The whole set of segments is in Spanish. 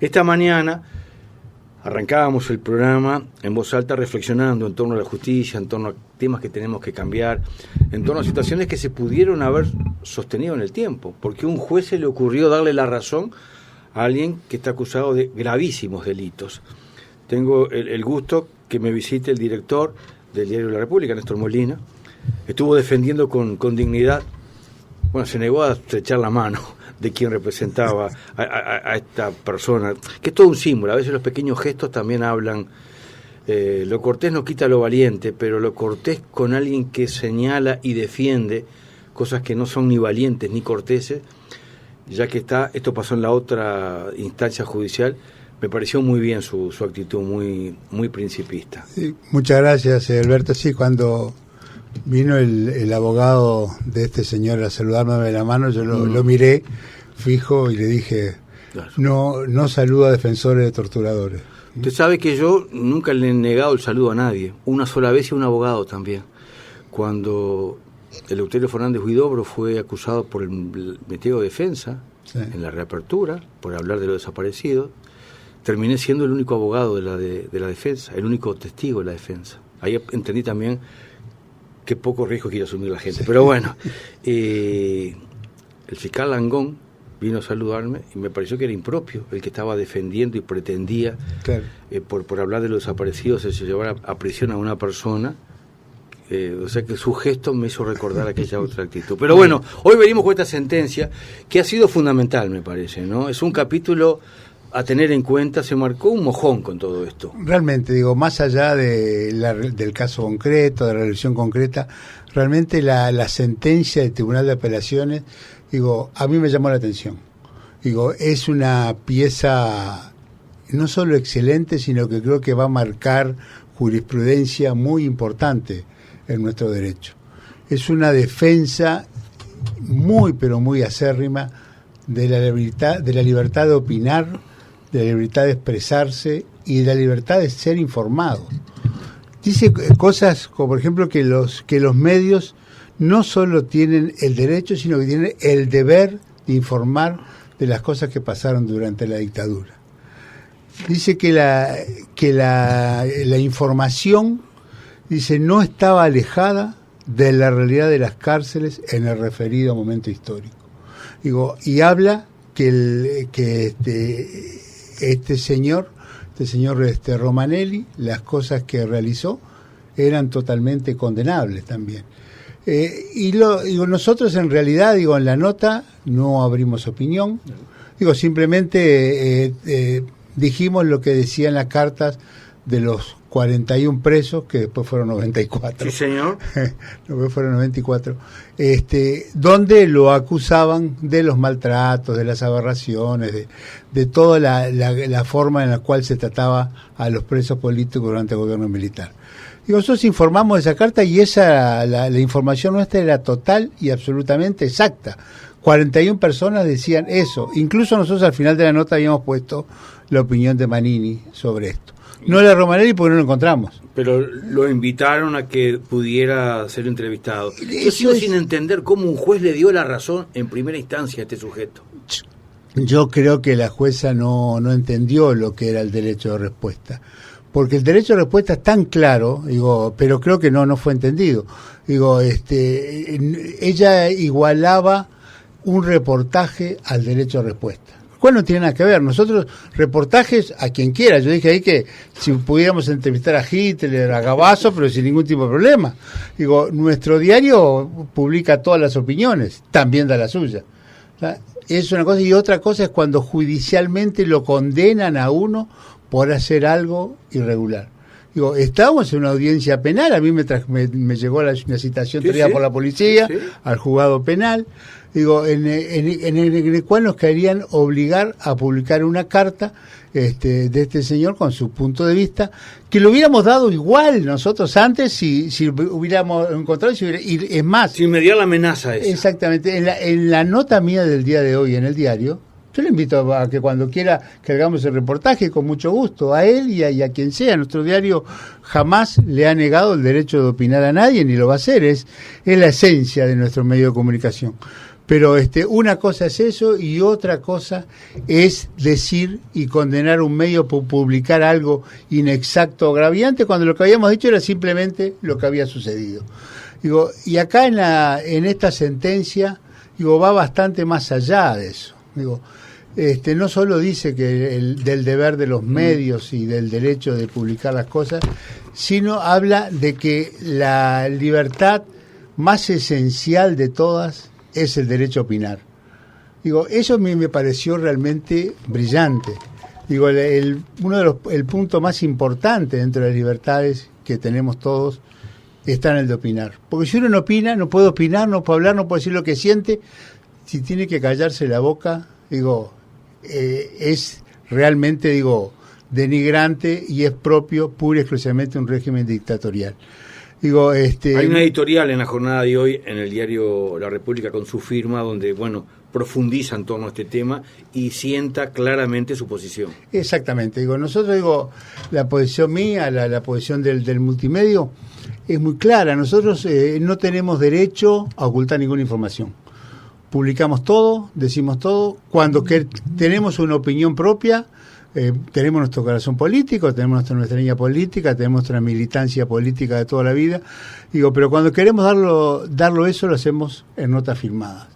Esta mañana arrancábamos el programa en voz alta reflexionando en torno a la justicia, en torno a temas que tenemos que cambiar, en torno a situaciones que se pudieron haber sostenido en el tiempo, porque a un juez se le ocurrió darle la razón a alguien que está acusado de gravísimos delitos. Tengo el gusto que me visite el director del Diario de la República, Néstor Molina. Estuvo defendiendo con dignidad, bueno, se negó a estrechar la mano de quien representaba a esta persona, que es todo un símbolo. A veces los pequeños gestos también hablan. Lo cortés no quita lo valiente, pero lo cortés con alguien que señala y defiende cosas que no son ni valientes ni corteses, ya que esto pasó en la otra instancia judicial, me pareció muy bien su actitud, muy principista. Sí, muchas gracias, Alberto. Sí, cuando vino el abogado de este señor a saludarme de la mano, yo lo miré fijo y le dije, claro, no saluda a defensores de torturadores. Usted sabe que yo nunca le he negado el saludo a nadie, una sola vez y a un abogado también. Cuando Eleuterio Fernández Huidobro fue acusado por el Ministerio de Defensa, sí, en la reapertura, por hablar de los desaparecidos, terminé siendo el único abogado de la defensa, el único testigo de la defensa. Ahí entendí también qué poco riesgo quiere asumir la gente. Sí. Pero bueno, el fiscal Langón vino a saludarme y me pareció que era impropio el que estaba defendiendo y pretendía, claro, por hablar de los desaparecidos, se llevara a prisión a una persona. O sea que su gesto me hizo recordar aquella otra actitud. Pero bueno, hoy venimos con esta sentencia que ha sido fundamental, me parece, ¿no? Es un capítulo a tener en cuenta, se marcó un mojón con todo esto. Realmente, digo, más allá del caso concreto, de la resolución concreta, realmente la sentencia del Tribunal de Apelaciones, digo, a mí me llamó la atención. Digo, es una pieza no solo excelente, sino que creo que va a marcar jurisprudencia muy importante en nuestro derecho. Es una defensa muy, pero muy acérrima de la libertad de opinar, de la libertad de expresarse y de la libertad de ser informado. Dice cosas como, por ejemplo, que los medios no solo tienen el derecho, sino que tienen el deber de informar de las cosas que pasaron durante la dictadura. Dice que la información, dice, no estaba alejada de la realidad de las cárceles en el referido momento histórico. Digo, y habla que este señor Romanelli, las cosas que realizó eran totalmente condenables también. Digo, nosotros en realidad, digo, en la nota no abrimos opinión, digo, simplemente dijimos lo que decían las cartas de los 41 presos, que después fueron 94. Sí, señor. Después fueron 94. Donde lo acusaban de los maltratos, de las aberraciones, de toda la forma en la cual se trataba a los presos políticos durante el gobierno militar. Y nosotros informamos de esa carta y la información nuestra era total y absolutamente exacta. 41 personas decían eso. Incluso nosotros al final de la nota habíamos puesto la opinión de Manini sobre esto. No la Romanelli porque no lo encontramos. Pero lo invitaron a que pudiera ser entrevistado. Yo sigo sin entender cómo un juez le dio la razón en primera instancia a este sujeto. Yo creo que la jueza no entendió lo que era el derecho de respuesta. Porque el derecho de respuesta es tan claro, digo, pero creo que no fue entendido. Digo, ella igualaba un reportaje al derecho de respuesta. ¿Cuál no tiene nada que ver? Nosotros, reportajes a quien quiera. Yo dije ahí que si pudiéramos entrevistar a Hitler, a Gabazo, pero sin ningún tipo de problema. Digo, nuestro diario publica todas las opiniones, también da la suya. ¿Tá? Es una cosa, y otra cosa es cuando judicialmente lo condenan a uno por hacer algo irregular. Digo, estábamos en una audiencia penal, a mí me llegó una citación traída por la policía, al juzgado penal, digo, en el cual nos querían obligar a publicar una carta de este señor con su punto de vista, que lo hubiéramos dado igual nosotros antes si hubiéramos encontrado, y es más, sin mediar la amenaza esa. Exactamente, en la nota mía del día de hoy en el diario, yo le invito a que cuando quiera que hagamos el reportaje, con mucho gusto, a él y a quien sea. Nuestro diario jamás le ha negado el derecho de opinar a nadie, ni lo va a hacer, es la esencia de nuestro medio de comunicación. Pero una cosa es eso y otra cosa es decir y condenar un medio por publicar algo inexacto o agraviante cuando lo que habíamos dicho era simplemente lo que había sucedido. Digo, y acá en esta sentencia, digo, va bastante más allá de eso. Digo, no solo dice que del deber de los medios y del derecho de publicar las cosas, sino habla de que la libertad más esencial de todas es el derecho a opinar. Digo, eso a mí me pareció realmente brillante. Digo, el punto más importante dentro de las libertades que tenemos todos está en el de opinar. Porque si uno no opina, no puede opinar, no puede hablar, no puede decir lo que siente. Si tiene que callarse la boca, digo, es realmente, digo, denigrante y es propio pura y exclusivamente un régimen dictatorial. Digo, hay una editorial en la jornada de hoy en el diario La República con su firma donde, bueno, profundiza en torno a este tema y sienta claramente su posición. Exactamente. Digo, nosotros, digo, la posición mía, la posición del multimedio es muy clara. Nosotros no tenemos derecho a ocultar ninguna información. Publicamos todo, decimos todo. Cuando tenemos una opinión propia, tenemos nuestro corazón político, tenemos nuestra línea política, tenemos nuestra militancia política de toda la vida. Digo, pero cuando queremos darlo eso, lo hacemos en notas firmadas.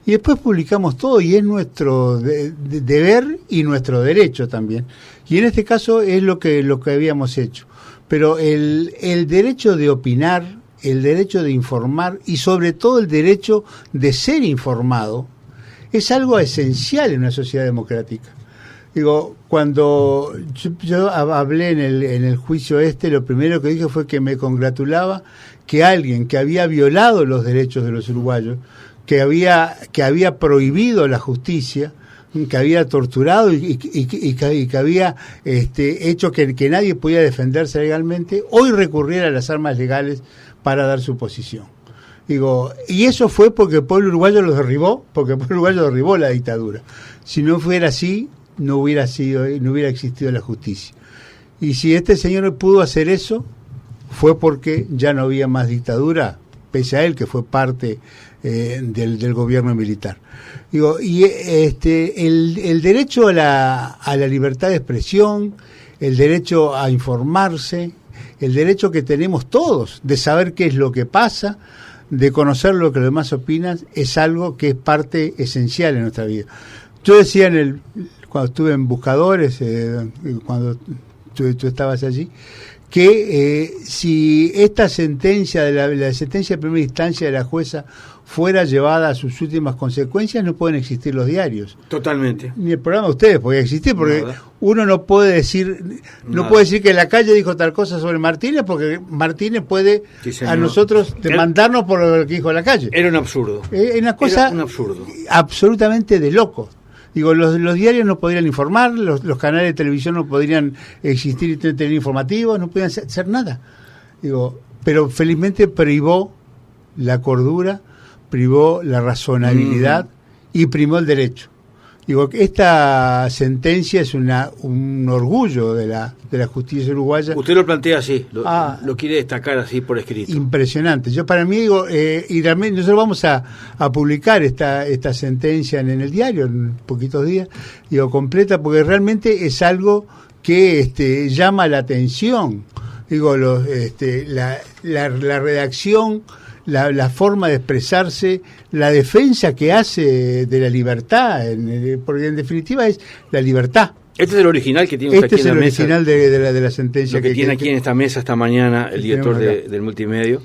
Y después publicamos todo y es nuestro deber y nuestro derecho también. Y en este caso es lo que habíamos hecho. Pero el derecho de opinar, el derecho de informar y sobre todo el derecho de ser informado es algo esencial en una sociedad democrática. Digo, cuando yo hablé en el juicio lo primero que dije fue que me congratulaba que alguien que había violado los derechos de los uruguayos, que había prohibido la justicia, que había torturado y que había hecho que nadie podía defenderse legalmente, hoy recurriera a las armas legales para dar su posición. Digo, y eso fue porque el pueblo uruguayo los derribó, porque el pueblo uruguayo derribó la dictadura. Si no fuera así, no hubiera existido la justicia. Y si este señor pudo hacer eso, fue porque ya no había más dictadura, pese a él que fue parte del gobierno militar. Digo, y el derecho a la libertad de expresión, el derecho a informarse, el derecho que tenemos todos de saber qué es lo que pasa, de conocer lo que los demás opinan, es algo que es parte esencial en nuestra vida. Yo decía cuando estuve en Buscadores, cuando tú estabas allí, que si esta sentencia la sentencia de primera instancia de la jueza fuera llevada a sus últimas consecuencias, no pueden existir los diarios. Totalmente. Ni el programa de ustedes podía existir, porque uno no puede decir que la calle dijo tal cosa sobre Martínez, porque Martínez puede a nosotros demandarnos por lo que dijo la calle. Era un absurdo. Una cosa era un absurdo. Absolutamente de locos. Digo, los diarios no podrían informar, los canales de televisión no podrían existir y tener informativos, no podían hacer nada. Digo, pero felizmente privó la cordura, privó la razonabilidad y primó el derecho. Digo, esta sentencia es un orgullo de la justicia uruguaya. Usted lo plantea así, lo quiere destacar así por escrito. Impresionante. Yo para mí, digo, y realmente nosotros vamos a publicar esta sentencia en el diario en poquitos días, digo, completa, porque realmente es algo que llama la atención. Digo, la redacción, la forma de expresarse, la defensa que hace de la libertad, porque en definitiva es la libertad. Este es el original que tiene usted aquí en la mesa. Este es el original de la sentencia. Lo que tiene aquí en esta mesa esta mañana el director del multimedio.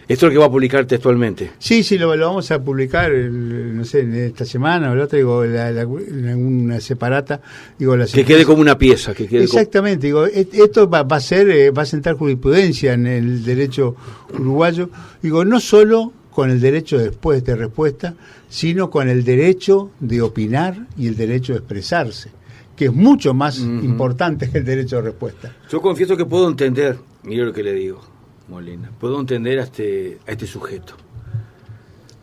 Esto es lo que va a publicar textualmente. Sí, lo vamos a publicar, no sé, en esta semana o la otra, digo, en una separata. Digo, que quede como una pieza. Exactamente, digo, esto va a sentar jurisprudencia en el derecho uruguayo. Digo, no solo con el derecho de respuesta, sino con el derecho de opinar y el derecho de expresarse, que es mucho más importante que el derecho de respuesta. Yo confieso que puedo entender, mire lo que le digo, Molina, puedo entender a este sujeto.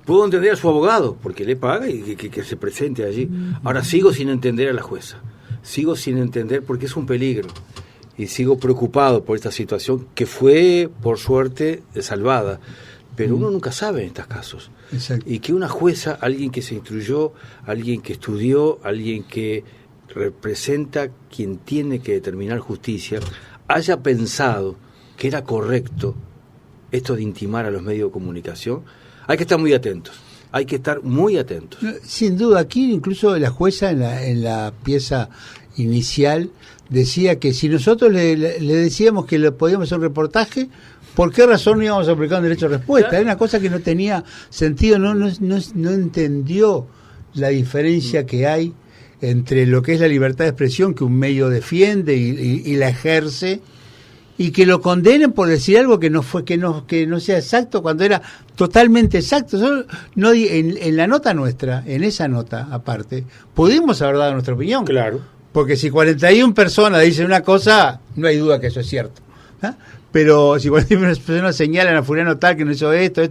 Puedo entender a su abogado, porque le paga y que se presente allí. Ahora sigo sin entender a la jueza. Sigo sin entender porque es un peligro. Y sigo preocupado por esta situación que fue, por suerte, salvada. pero uno nunca sabe en estos casos. Exacto. Y que una jueza, alguien que se instruyó, alguien que estudió, alguien que representa quien tiene que determinar justicia, haya pensado que era correcto esto de intimar a los medios de comunicación, hay que estar muy atentos. Hay que estar muy atentos. Sin duda, aquí incluso la jueza en la pieza inicial decía que si nosotros le decíamos que le podíamos hacer un reportaje, ¿por qué razón no íbamos a aplicar un derecho de respuesta? Era una cosa que no tenía sentido, no entendió la diferencia que hay entre lo que es la libertad de expresión que un medio defiende y la ejerce, y que lo condenen por decir algo que no sea exacto cuando era totalmente exacto. En la nota nuestra, en esa nota aparte, pudimos haber dado nuestra opinión. Claro. Porque si 41 personas dicen una cosa, no hay duda que eso es cierto. ¿Ah? Pero si 41 personas señalan a fulano tal que no hizo esto,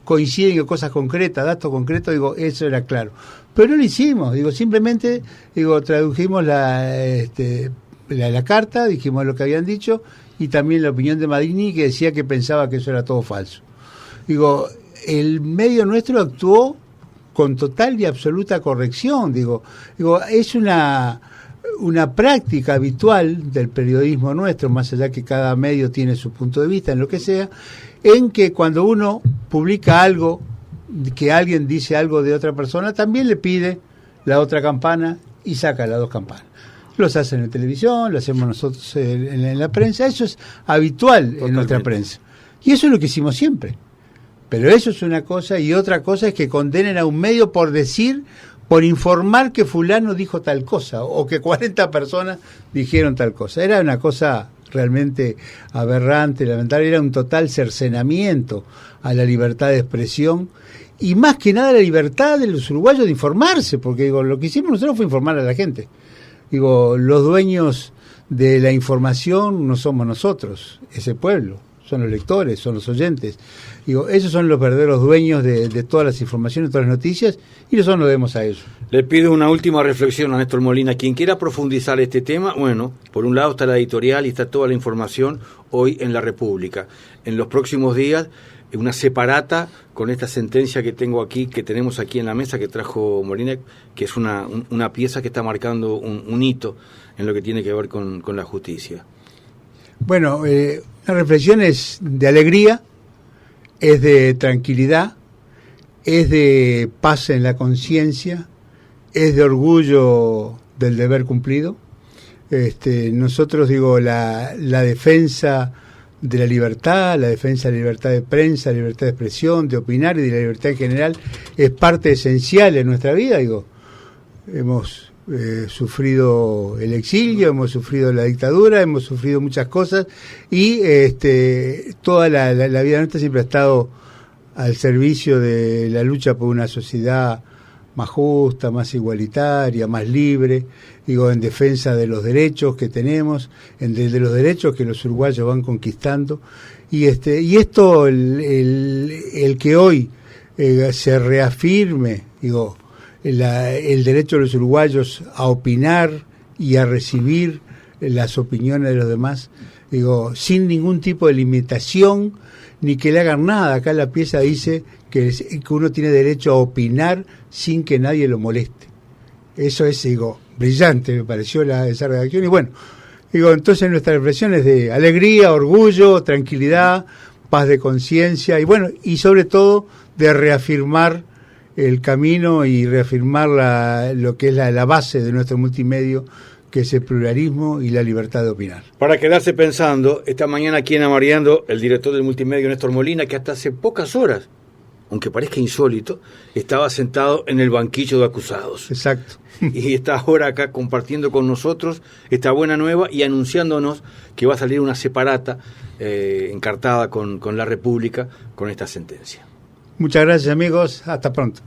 coinciden en cosas concretas, datos concretos, digo, eso era claro. Pero no lo hicimos, simplemente, tradujimos la carta, dijimos lo que habían dicho, y también la opinión de Madini, que decía que pensaba que eso era todo falso. El medio nuestro actuó con total y absoluta corrección. Es una práctica habitual del periodismo nuestro, más allá que cada medio tiene su punto de vista en lo que sea, en que cuando uno publica algo, que alguien dice algo de otra persona, también le pide la otra campana y saca las dos campanas. Los hacen en televisión, lo hacemos nosotros en la prensa, eso es habitual. Totalmente. En nuestra prensa. Y eso es lo que hicimos siempre. Pero eso es una cosa, y otra cosa es que condenen a un medio por informar que fulano dijo tal cosa, o que 40 personas dijeron tal cosa. Era una cosa realmente aberrante, lamentable, era un total cercenamiento a la libertad de expresión, y más que nada la libertad de los uruguayos de informarse, porque lo que hicimos nosotros fue informar a la gente. Los dueños de la información no somos nosotros, es el pueblo, son los lectores, son los oyentes. Esos son los verdaderos dueños de todas las informaciones, de todas las noticias, y nosotros nos debemos a ellos. Le pido una última reflexión a Néstor Molina. Quien quiera profundizar este tema, bueno, por un lado está la editorial y está toda la información hoy en La República. En los próximos días, una separata con esta sentencia que tenemos aquí en la mesa, que trajo Molina, que es una pieza que está marcando un hito en lo que tiene que ver con la justicia. Bueno, la reflexión es de alegría, es de tranquilidad, es de paz en la conciencia, es de orgullo del deber cumplido. Nosotros, la defensa de la libertad, la defensa de la libertad de prensa, la libertad de expresión, de opinar y de la libertad en general es parte esencial en nuestra vida. Hemos sufrido el exilio, hemos sufrido la dictadura, hemos sufrido muchas cosas, y toda la vida nuestra siempre ha estado al servicio de la lucha por una sociedad más justa, más igualitaria, más libre, en defensa de los derechos que tenemos, de los derechos que los uruguayos van conquistando, y esto, el que hoy se reafirme, el derecho de los uruguayos a opinar y a recibir las opiniones de los demás, sin ningún tipo de limitación, ni que le hagan nada. Acá la pieza dice que uno tiene derecho a opinar sin que nadie lo moleste. Eso es, brillante, me pareció esa redacción. Y bueno, entonces nuestra reflexión es de alegría, orgullo, tranquilidad, paz de conciencia, y sobre todo de reafirmar el camino y reafirmar lo que es la base de nuestro multimedio, que es el pluralismo y la libertad de opinar. Para quedarse pensando, esta mañana aquí en Amareando, el director del multimedio, Néstor Molina, que hasta hace pocas horas, aunque parezca insólito, estaba sentado en el banquillo de acusados. Exacto. Y está ahora acá compartiendo con nosotros esta buena nueva y anunciándonos que va a salir una separata encartada con La República con esta sentencia. Muchas gracias, amigos. Hasta pronto.